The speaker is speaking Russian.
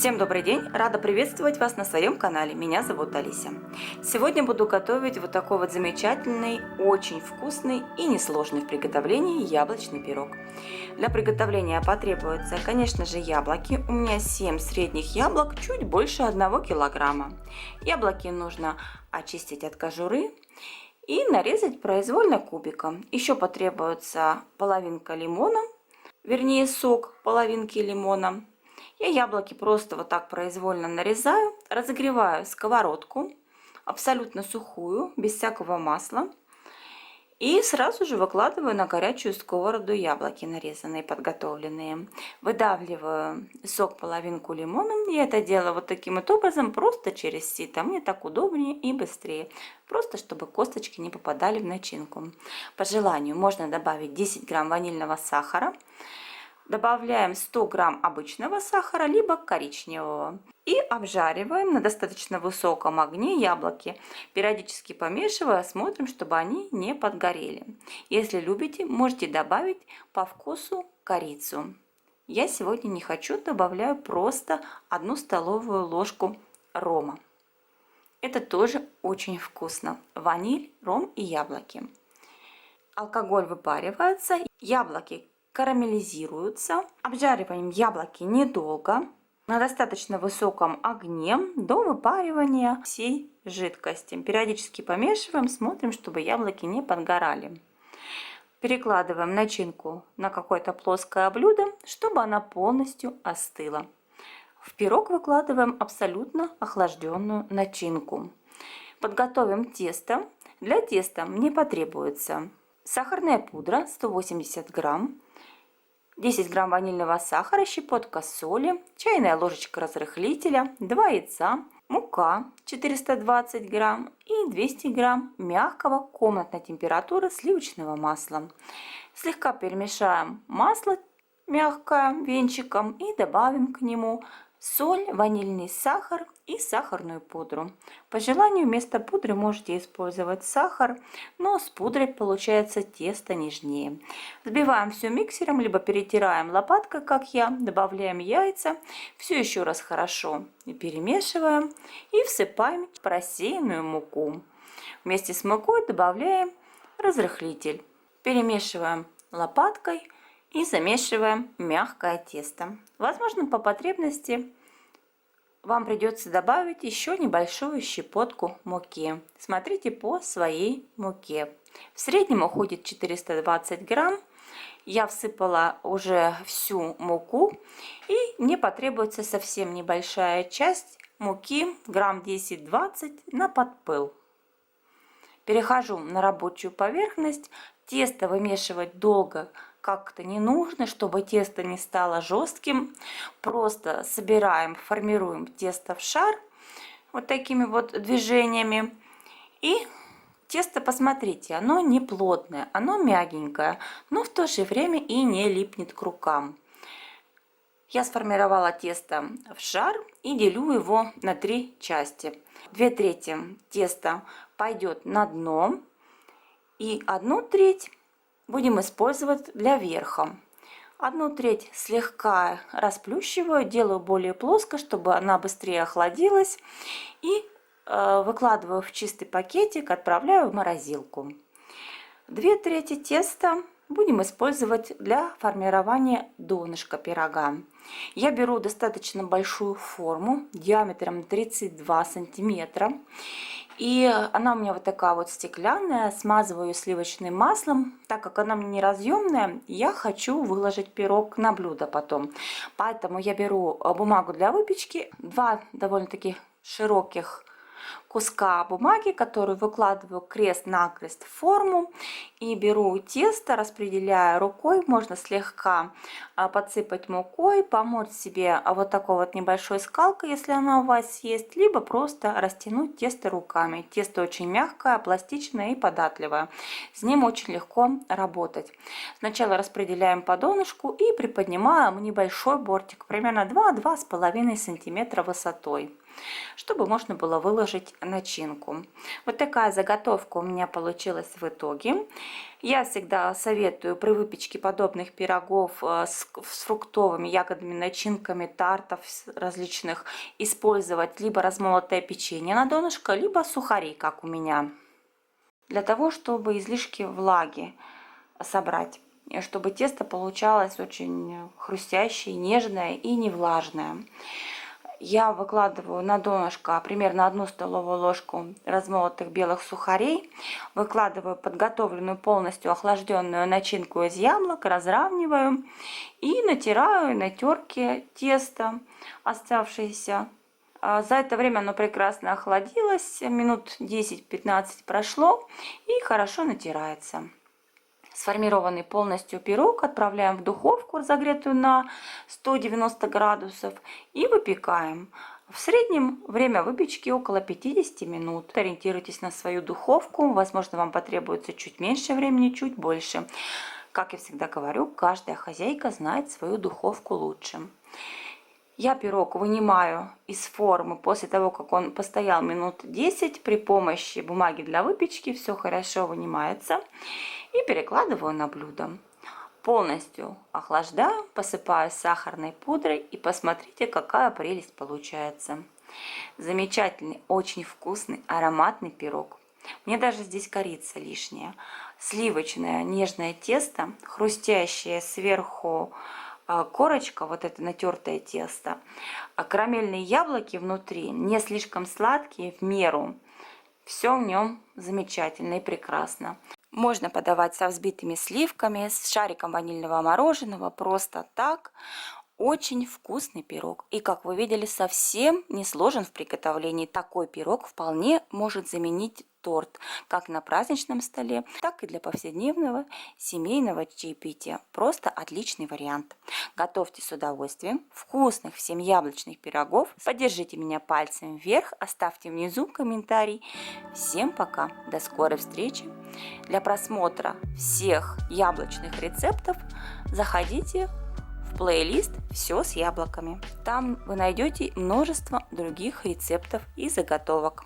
Всем добрый день! Рада приветствовать вас на своем канале. Меня зовут Алися. Сегодня буду готовить вот такой вот замечательный, очень вкусный и несложный в приготовлении яблочный пирог. Для приготовления потребуется, конечно же, яблоки. У меня 7 средних яблок, чуть больше 1 килограмма. Яблоки нужно очистить от кожуры и нарезать произвольно кубиком. Еще потребуется половинка лимона, вернее сок половинки лимона. Я яблоки просто вот так произвольно нарезаю, разогреваю сковородку, абсолютно сухую, без всякого масла. И сразу же выкладываю на горячую сковороду яблоки нарезанные, подготовленные. Выдавливаю сок половинку лимона. Я это делаю вот таким вот образом, просто через сито. Мне так удобнее и быстрее. Просто чтобы косточки не попадали в начинку. По желанию можно добавить 10 грамм ванильного сахара. Добавляем 100 грамм обычного сахара, либо коричневого. И обжариваем на достаточно высоком огне яблоки, периодически помешивая, смотрим, чтобы они не подгорели. Если любите, можете добавить по вкусу корицу. Я сегодня не хочу, добавляю просто 1 столовую ложку рома. Это тоже очень вкусно. Ваниль, ром и яблоки. Алкоголь выпаривается, яблоки карамелизируются. Обжариваем яблоки недолго, на достаточно высоком огне до выпаривания всей жидкости. Периодически помешиваем, смотрим, чтобы яблоки не подгорали. Перекладываем начинку на какое-то плоское блюдо, чтобы она полностью остыла. В пирог выкладываем абсолютно охлажденную начинку. Подготовим тесто. Для теста мне потребуется сахарная пудра 180 грамм, 10 грамм ванильного сахара, щепотка соли, чайная ложечка разрыхлителя, 2 яйца, мука 420 грамм и 200 грамм мягкого комнатной температуры сливочного масла. Слегка перемешаем масло мягкое венчиком и добавим к нему соль, ванильный сахар и сахарную пудру. По желанию вместо пудры можете использовать сахар, но с пудрой получается тесто нежнее. Взбиваем все миксером, либо перетираем лопаткой, как я, добавляем яйца, все еще раз хорошо перемешиваем и всыпаем просеянную муку. Вместе с мукой добавляем разрыхлитель. Перемешиваем лопаткой и замешиваем мягкое тесто. Возможно, по потребности вам придется добавить еще небольшую щепотку муки. Смотрите по своей муке. В среднем уходит 420 грамм. Я всыпала уже всю муку, и мне потребуется совсем небольшая часть муки, грамм 10-20 на подпыл. Перехожу на рабочую поверхность. Тесто вымешивать долго как-то не нужно, чтобы тесто не стало жестким. Просто собираем, формируем тесто в шар вот такими вот движениями. И тесто, посмотрите, оно не плотное, оно мягенькое, но в то же время и не липнет к рукам. Я сформировала тесто в шар и делю его на 3 части. 2/3 теста пойдет на дно, и 1/3 будем использовать для верха. 1/3 слегка расплющиваю, делаю более плоско, чтобы она быстрее охладилась, и выкладываю в чистый пакетик, отправляю в морозилку. 2/3 теста будем использовать для формирования донышка пирога. Я беру достаточно большую форму диаметром 32 сантиметра. И она у меня вот такая вот стеклянная, смазываю сливочным маслом. Так как она мне неразъемная, я хочу выложить пирог на блюдо потом. Поэтому я беру бумагу для выпечки, 2 довольно-таки широких куска бумаги, которую выкладываю крест-накрест в форму, и беру тесто, распределяю рукой, можно слегка подсыпать мукой, помочь себе вот такой вот небольшой скалкой, если она у вас есть, либо просто растянуть тесто руками. Тесто очень мягкое, пластичное и податливое, с ним очень легко работать. Сначала распределяем по донышку и приподнимаем небольшой бортик, примерно 2-2,5 сантиметра высотой, чтобы можно было выложить начинку. Вот такая заготовка у меня получилась в итоге. Я всегда советую при выпечке подобных пирогов с фруктовыми ягодными начинками, тартов различных использовать либо размолотое печенье на донышко, либо сухари, как у меня, для того, чтобы излишки влаги собрать, чтобы тесто получалось очень хрустящее, нежное и не влажное. Я выкладываю на донышко примерно 1 столовую ложку размолотых белых сухарей, выкладываю подготовленную полностью охлажденную начинку из яблок, разравниваю и натираю на терке тесто оставшееся. За это время оно прекрасно охладилось, минут 10-15 прошло и хорошо натирается. Сформированный полностью пирог отправляем в духовку, разогретую на 190 градусов, и выпекаем. В среднем время выпечки около 50 минут. Ориентируйтесь на свою духовку, возможно, вам потребуется чуть меньше времени, чуть больше. Как я всегда говорю, каждая хозяйка знает свою духовку лучше. Я пирог вынимаю из формы после того, как он постоял минут 10 при помощи бумаги для выпечки. Все хорошо вынимается. И перекладываю на блюдо. Полностью охлаждаю, посыпаю сахарной пудрой и посмотрите, какая прелесть получается. Замечательный, очень вкусный, ароматный пирог. Мне даже здесь корица лишняя. Сливочное нежное тесто, хрустящее сверху корочка, вот это натертое тесто, карамельные яблоки внутри, не слишком сладкие, в меру. Все в нем замечательно и прекрасно. Можно подавать со взбитыми сливками, с шариком ванильного мороженого, просто так. Очень вкусный пирог. И, как вы видели, совсем не сложен в приготовлении. Такой пирог вполне может заменить торт, как на праздничном столе, так и для повседневного семейного чаепития. Просто отличный вариант. Готовьте с удовольствием. Вкусных всем яблочных пирогов. Поддержите меня пальцем вверх, оставьте внизу комментарий. Всем пока, до скорой встречи. Для просмотра всех яблочных рецептов заходите в плейлист «Все с яблоками». Там вы найдете множество других рецептов и заготовок.